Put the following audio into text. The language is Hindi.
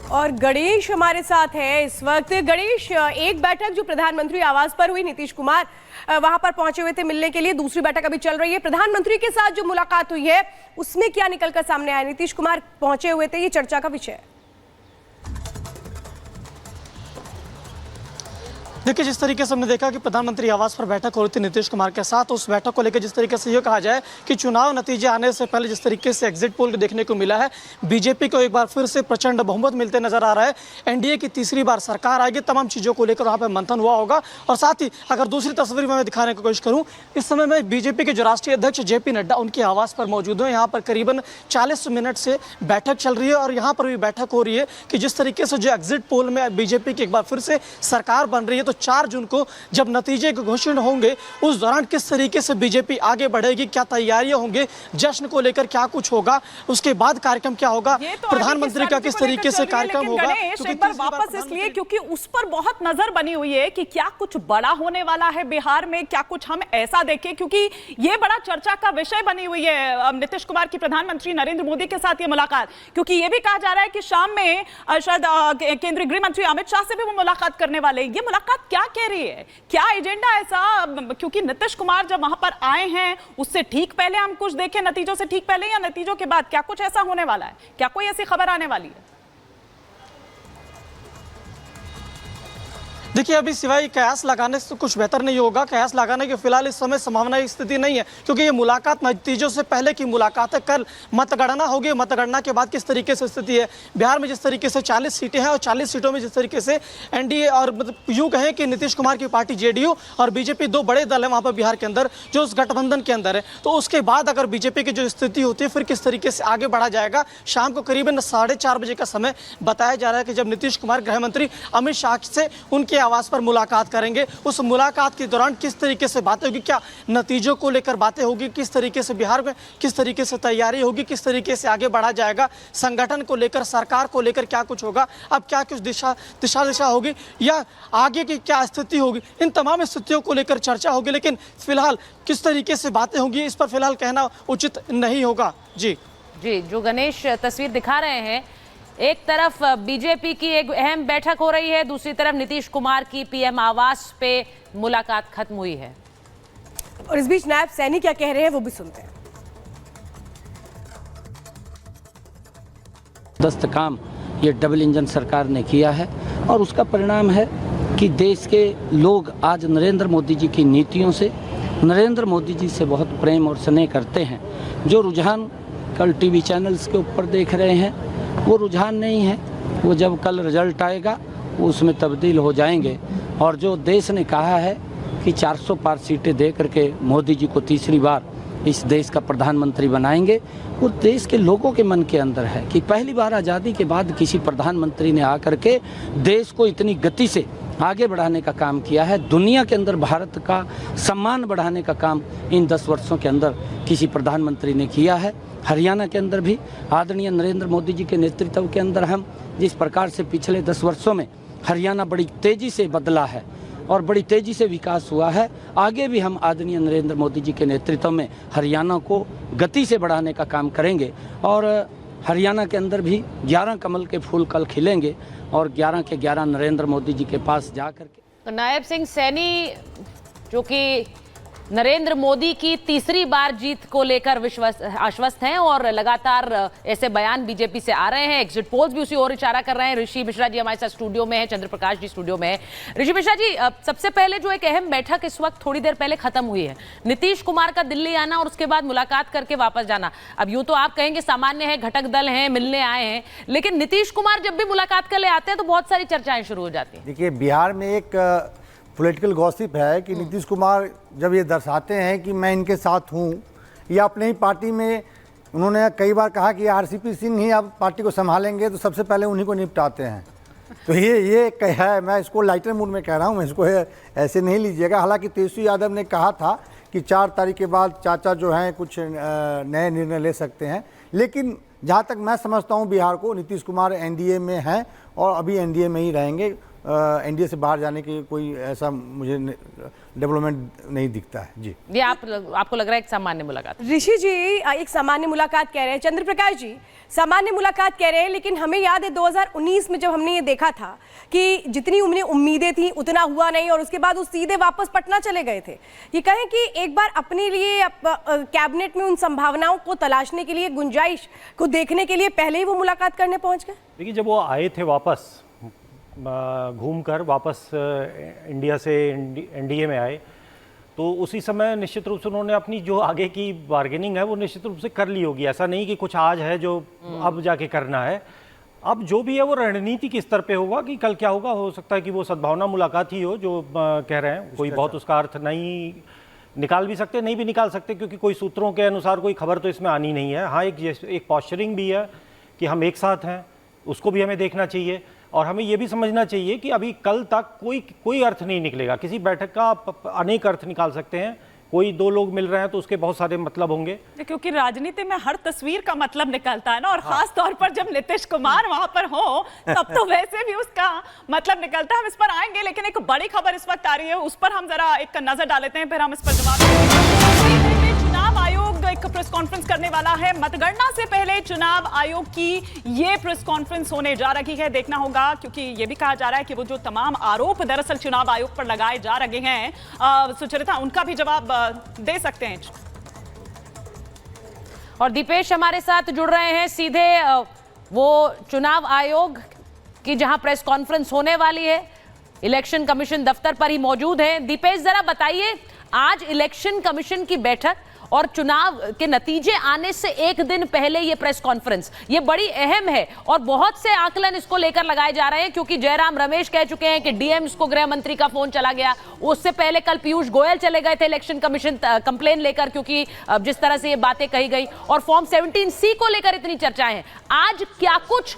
और गणेश हमारे साथ है इस वक्त। गणेश, एक बैठक जो प्रधानमंत्री आवास पर हुई, नीतीश कुमार वहां पर पहुंचे हुए थे मिलने के लिए, दूसरी बैठक अभी चल रही है। प्रधानमंत्री के साथ जो मुलाकात हुई है उसमें क्या निकलकर सामने आया? नीतीश कुमार पहुंचे हुए थे, ये चर्चा का विषय है। देखिए, जिस तरीके से हमने देखा कि प्रधानमंत्री आवास पर बैठक हो रही थी नीतीश कुमार के साथ, उस बैठक को लेकर जिस तरीके से ये कहा जाए कि चुनाव नतीजे आने से पहले जिस तरीके से एग्जिट पोल को देखने को मिला है, बीजेपी को एक बार फिर से प्रचंड बहुमत मिलते नजर आ रहा है। एनडीए की तीसरी बार सरकार आएगी, तमाम चीज़ों को लेकर वहाँ पर मंथन हुआ होगा। और साथ ही अगर दूसरी तस्वीर में मैं दिखाने की कोशिश करूँ, इस समय में बीजेपी के जो राष्ट्रीय अध्यक्ष JP नड्डा उनके आवास पर मौजूद है। यहाँ पर करीबन 40 मिनट से बैठक चल रही है और यहाँ पर भी बैठक हो रही है कि जिस तरीके से जो एग्जिट पोल में बीजेपी की एक बार फिर से सरकार बन रही है, तो 4 जून को जब नतीजे घोषित होंगे उस दौरान किस तरीके से बीजेपी आगे बढ़ेगी, क्या तैयारियां होंगी, जश्न को लेकर क्या कुछ होगा, उसके बाद कार्यक्रम क्या होगा, तो प्रधानमंत्री का किस तरीके से कार्यक्रम होगा। एक बार वापस इसलिए क्योंकि उस पर बहुत नजर बनी हुई है कि क्या कुछ बड़ा होने वाला है बिहार में, क्या कुछ हम ऐसा देखें, क्योंकि ये बड़ा चर्चा का विषय बनी हुई है नीतीश कुमार की प्रधानमंत्री नरेंद्र मोदी के साथ ये मुलाकात। क्योंकि ये भी कहा जा रहा है कि शाम में शायद केंद्रीय गृह मंत्री अमित शाह से भी वो मुलाकात करने वाले हैं। ये मुलाकात क्या कह रही है, क्या एजेंडा ऐसा? क्योंकि नीतीश कुमार जब वहां पर आए हैं उससे ठीक पहले हम कुछ देखें, नतीजों से ठीक पहले या नतीजों के बाद, क्या कुछ ऐसा होने वाला है? क्या कोई ऐसी खबर आने वाली है? देखिए, अभी सिवाय कयास लगाने से तो कुछ बेहतर नहीं होगा। कयास लगाने की फिलहाल इस समय संभावना की स्थिति नहीं है, क्योंकि ये मुलाकात नतीजों से पहले की मुलाकात है। कल मतगणना होगी, मतगणना के बाद किस तरीके से स्थिति है बिहार में। जिस तरीके से 40 सीटें हैं और 40 सीटों में जिस तरीके से एनडीए और मतलब यूँ कहें कि नीतीश कुमार की पार्टी JDU और बीजेपी, दो बड़े दल हैं वहाँ पर बिहार के अंदर जो उस गठबंधन के अंदर है। तो उसके बाद अगर बीजेपी की जो स्थिति होती है, फिर किस तरीके से आगे बढ़ा जाएगा। शाम को करीबन 4:30 बजे का समय बताया जा रहा है कि जब नीतीश कुमार गृह मंत्री अमित शाह से उनके आवास पर मुलाकात करेंगे। उस मुलाकात के दौरान किस तरीके से बातें होगी, क्या नतीजों को लेकर बातें होगी, किस तरीके से बिहार में किस तरीके से तैयारी होगी, किस तरीके से आगे बढ़ा जाएगा, संगठन को लेकर, सरकार को लेकर क्या कुछ होगा, अब क्या कुछ दिशा होगी या आगे की क्या स्थिति होगी, इन तमाम स्थितियों को लेकर चर्चा होगी। लेकिन फिलहाल किस तरीके से बातें होंगी इस पर फिलहाल कहना उचित नहीं होगा। जी, जो गणेश तस्वीर दिखा रहे हैं, एक तरफ बीजेपी की एक अहम बैठक हो रही है, दूसरी तरफ नीतीश कुमार की PM आवास पे मुलाकात खत्म हुई है। और इस बीच नायब सैनी क्या कह रहे हैं वो भी सुनते हैं। दस्त काम ये डबल इंजन सरकार ने किया है और उसका परिणाम है कि देश के लोग आज नरेंद्र मोदी जी की नीतियों से, नरेंद्र मोदी जी से बहुत प्रेम और स्नेह करते हैं। जो रुझान कल TV चैनल्स के ऊपर देख रहे हैं वो रुझान नहीं है, वो जब कल रिजल्ट आएगा वो उसमें तब्दील हो जाएंगे। और जो देश ने कहा है कि 400 पार सीटें दे करके मोदी जी को तीसरी बार इस देश का प्रधानमंत्री बनाएंगे, वो देश के लोगों के मन के अंदर है कि पहली बार आज़ादी के बाद किसी प्रधानमंत्री ने आकर के देश को इतनी गति से आगे बढ़ाने का काम किया है। दुनिया के अंदर भारत का सम्मान बढ़ाने का काम इन 10 वर्षों के अंदर किसी प्रधानमंत्री ने किया है। हरियाणा के अंदर भी आदरणीय नरेंद्र मोदी जी के नेतृत्व के अंदर हम जिस प्रकार से पिछले 10 वर्षों में हरियाणा बड़ी तेज़ी से बदला है और बड़ी तेज़ी से विकास हुआ है, आगे भी हम आदरणीय नरेंद्र मोदी जी के नेतृत्व में हरियाणा को गति से बढ़ाने का काम करेंगे। और हरियाणा के अंदर भी 11 कमल के फूल कल खिलेंगे और 11 के 11 नरेंद्र मोदी जी के पास जा कर के। तो नायब सिंह सैनी जो कि नरेंद्र मोदी की तीसरी बार जीत को लेकर आश्वस्त हैं और लगातार ऐसे बयान बीजेपी से आ रहे हैं, एग्जिट पोल्स भी उसी ओर इशारा कर रहे हैं। ऋषि मिश्रा जी हमारे साथ स्टूडियो में है, चंद्र प्रकाश जी स्टूडियो में है। ऋषि मिश्रा जी, सबसे पहले जो एक अहम बैठक इस वक्त थोड़ी देर पहले खत्म हुई है, नीतीश कुमार का दिल्ली आना और उसके बाद मुलाकात करके वापस जाना। अब यूं तो आप कहेंगे सामान्य है, घटक दल हैं, मिलने आए हैं, लेकिन नीतीश कुमार जब भी मुलाकात कर ले आते हैं तो बहुत सारी चर्चाएं शुरू हो जाती हैं। देखिए, बिहार में एक पॉलिटिकल गॉसिप है कि नीतीश कुमार जब ये दर्शाते हैं कि मैं इनके साथ हूँ, या अपने ही पार्टी में उन्होंने कई बार कहा कि RCP सिंह ही अब पार्टी को संभालेंगे, तो सबसे पहले उन्हीं को निपटाते हैं। तो ये है, मैं इसको लाइटर मूड में कह रहा हूँ, इसको ऐसे नहीं लीजिएगा। हालांकि तेजस्वी यादव ने कहा था कि 4 तारीख के बाद चाचा जो हैं कुछ नए निर्णय ले सकते हैं, लेकिन जहाँ तक मैं समझता हूँ बिहार को नीतीश कुमार NDA में हैं और अभी NDA में ही रहेंगे। एनडीए से बाहर जाने की कोई ऐसा मुझे डेवलपमेंट नहीं दिखता है। जी, ये आपको लग रहा है एक सामान्य मुलाकात? ऋषि जी एक सामान्य मुलाकात कह रहे हैं, चंद्र प्रकाश जी सामान्य मुलाकात कह रहे हैं, लेकिन हमें याद है 2019 में जब हमने ये देखा था कि जितनी उम्मीदें थी उतना हुआ नहीं और उसके बाद वो सीधे वापस पटना चले गए थे। ये कहें कि एक बार अपने लिए कैबिनेट में उन संभावनाओं को तलाशने के लिए, गुंजाइश को देखने के लिए पहले ही वो मुलाकात करने पहुंच गए। देखिए, जब वो आए थे वापस घूमकर वापस इंडिया से एनडीए में आए, तो उसी समय निश्चित रूप से उन्होंने अपनी जो आगे की बार्गेनिंग है वो निश्चित रूप से कर ली होगी। ऐसा नहीं कि कुछ आज है जो अब जाके करना है। अब जो भी है वो रणनीति के स्तर पे होगा कि कल क्या होगा। हो सकता है कि वो सद्भावना मुलाकात ही हो जो कह रहे हैं, कोई बहुत उसका अर्थ नहीं निकाल भी सकते, नहीं भी निकाल सकते, क्योंकि कोई सूत्रों के अनुसार कोई खबर तो इसमें आनी नहीं है। हाँ, एक पॉस्चरिंग भी है कि हम एक साथ हैं, उसको भी हमें देखना चाहिए। और हमें ये भी समझना चाहिए कि अभी कल तक कोई अर्थ नहीं निकलेगा। किसी बैठक का अनेक अर्थ निकाल सकते हैं। कोई दो लोग मिल रहे हैं तो उसके बहुत सारे मतलब होंगे, क्योंकि राजनीति में हर तस्वीर का मतलब निकलता है ना, और खास तौर पर जब नीतीश कुमार वहां पर हो तब तो वैसे भी उसका मतलब निकलता है। हम इस पर आएंगे, लेकिन एक बड़ी खबर इस वक्त आ रही है, उस पर हम जरा एक नजर डालते हैं, फिर हम इस पर जवाब देंगे। चुनाव आयोग एक प्रेस कॉन्फ्रेंस करने वाला है। मतगणना से पहले चुनाव आयोग की ये प्रेस कॉन्फ्रेंस होने जा रही है। देखना होगा, क्योंकि ये भी कहा जा रहा है कि वो जो तमाम आरोप दरअसल चुनाव आयोग पर लगाए जा रहे हैं, सुचरिता उनका भी जवाब दे सकते हैं। और दीपेश हमारे साथ जुड़ रहे हैं सीधे वो चुनाव आयोग की जहां प्रेस कॉन्फ्रेंस होने वाली है, इलेक्शन कमीशन दफ्तर पर ही मौजूद है। दीपेश, जरा बताइए, आज इलेक्शन कमीशन की बैठक और चुनाव के नतीजे आने से एक दिन पहले ये प्रेस कॉन्फ्रेंस, ये बड़ी अहम है और बहुत से आकलन इसको लेकर लगाए जा रहे हैं, क्योंकि जयराम रमेश कह चुके हैं कि डीएम को गृह मंत्री का फोन चला गया। उससे पहले कल पीयूष गोयल चले गए थे इलेक्शन कमीशन कंप्लेन लेकर, क्योंकि जिस तरह से ये बातें कही गई, और फॉर्म 17C को लेकर इतनी चर्चाएं हैं। आज क्या कुछ